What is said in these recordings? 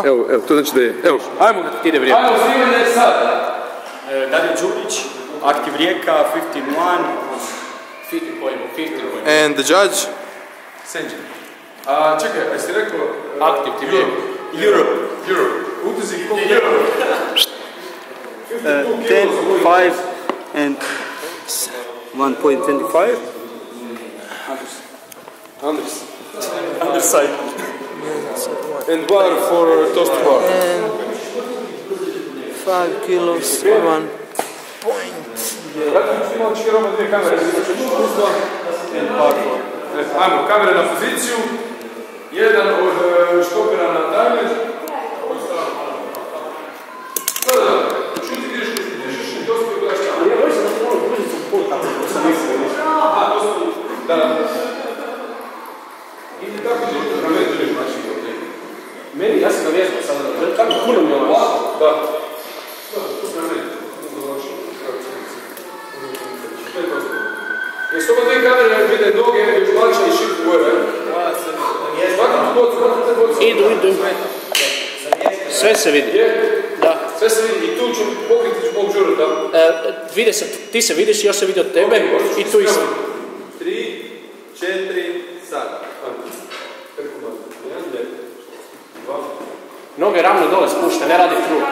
Evo, tu znači da je. Evo, ajmo. Ide vrijeme. Ajmo snimanje sad. Dario Đurić, Aktiv Rijeka, 15-1. 15 point. And the judge? Senđen. Čekaj, jesi rekao... Aktiv ti Rijeka. Europe. Utezi koliko Europe? 10, 5 and 1.25. Anders. Underside. And bar for toast bar. And 5 kilos, 1 point. Imamo Roma dvije kamere, ajmo, kamere na poziciju, jedan od štopera na timer. Šuti ideš, dosta je gledaš tamo. Ja možem da ono buđem sam pol tako, to sam mislio. Da. Idi tako ideš, na meni ideš znači. Meni, ja sam ga vježbao sada, tako puno mi je ovo. Da. Na meni. Jesu ovo dvije kamere vide noge, još mlača i šip gore? Idu. Sve se vidi. Da. Sve se vidi i tu ću pokriti mog žuru, da? Vide se, ti se vidiš, još se vidi od tebe i tu isto. 3, 4, sad. Noge ravno dole spušte, ne radi krug.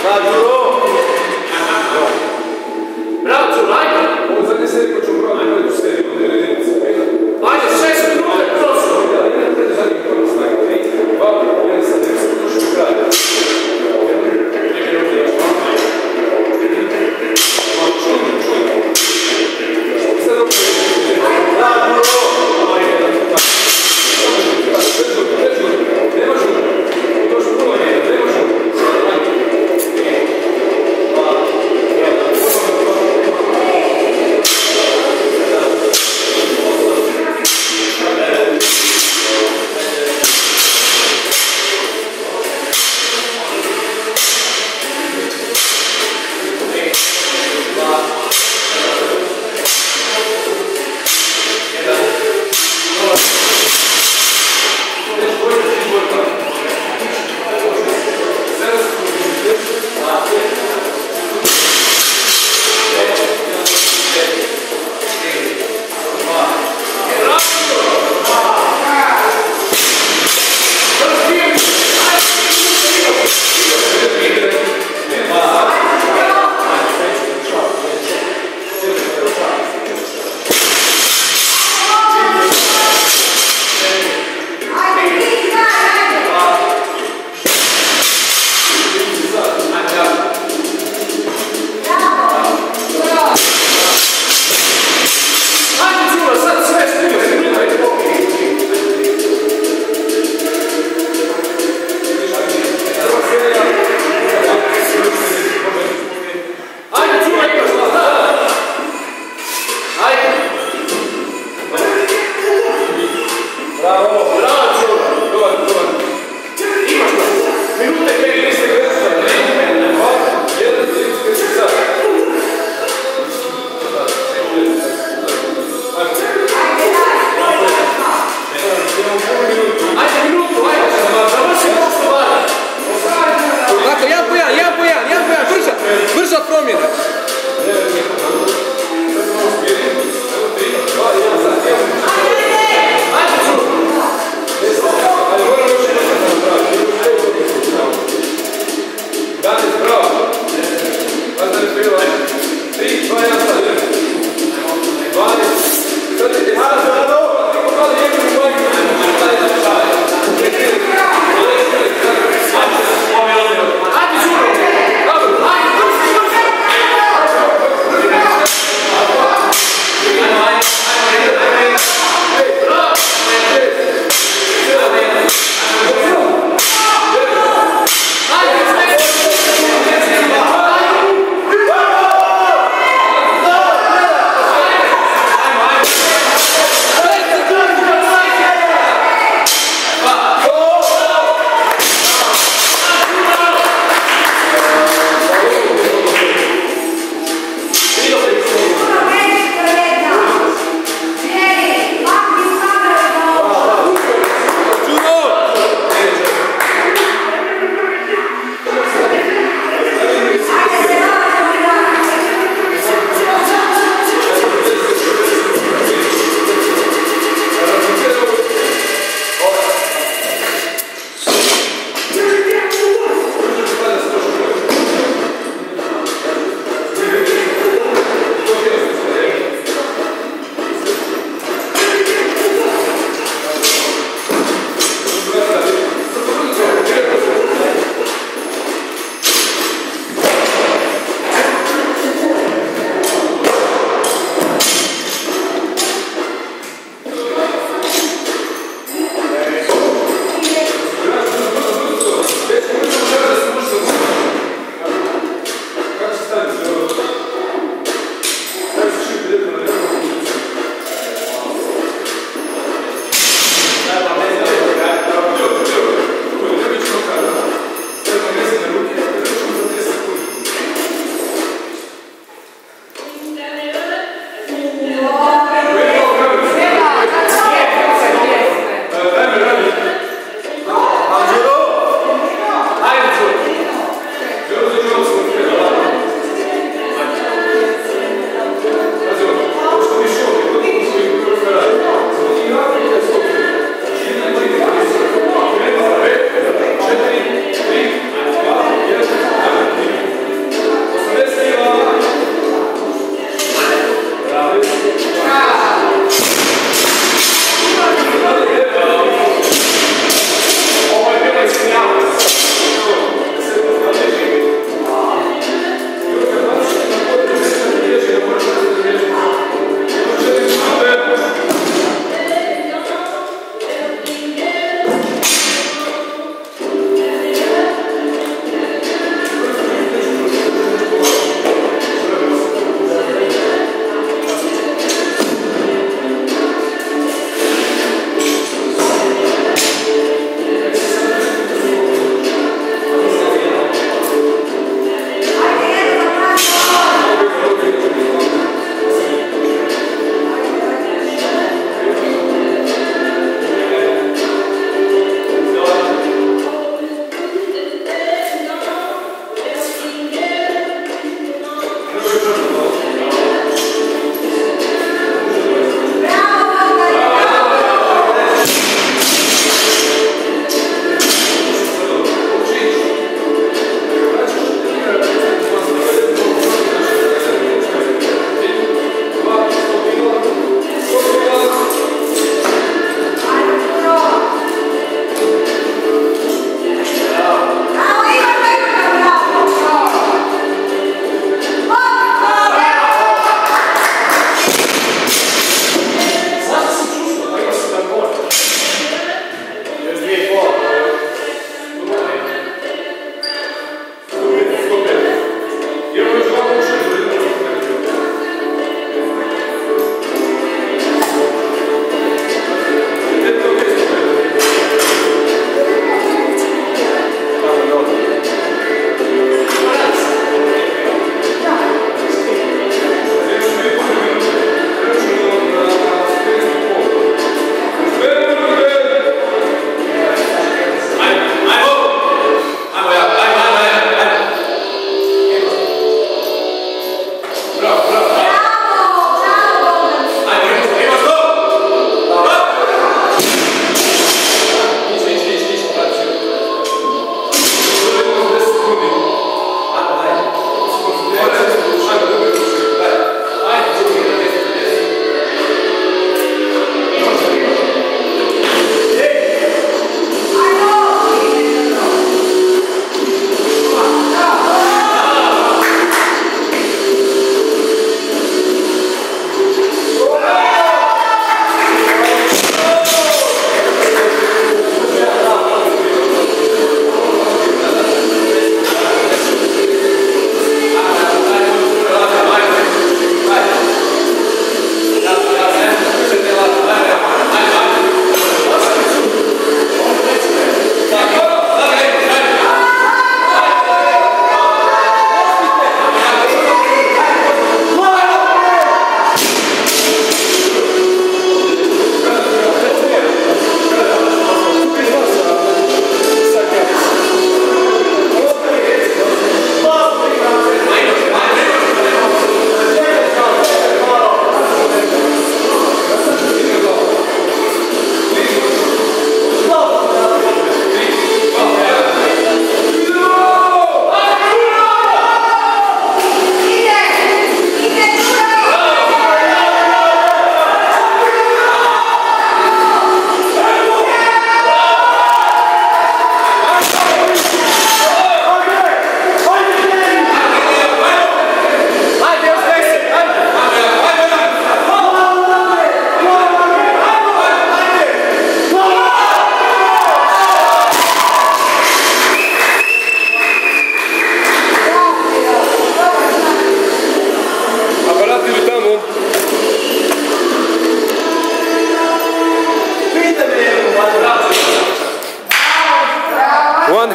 Bravo, Đuro, ajde! Ovo zadnje serije počeo brojati na jednu seriju, onda je jedinice. Ajde, 6 minuta je prošlo! Jedan pred zadnjih prvo snagi, 3, 2, jedan sad, ne sam došli do kraja.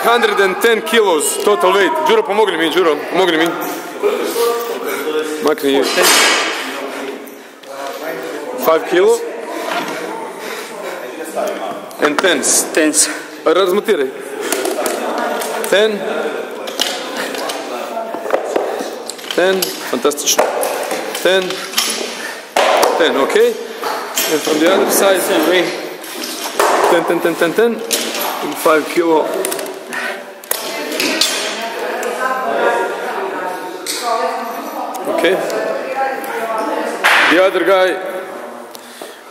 110 kilos total weight. Đuro, pomogni mi, Đuro, pomogni mi. Makni. 5 kilo. And tens. Tens. Razmontiraj. 10. 10. Fantastično. 10. 10, okay. And from the other side, 10. And 5 kilo. Okay. The other guy,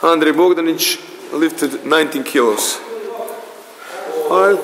Andrej Bogdanić, lifted 19 kilos. 5.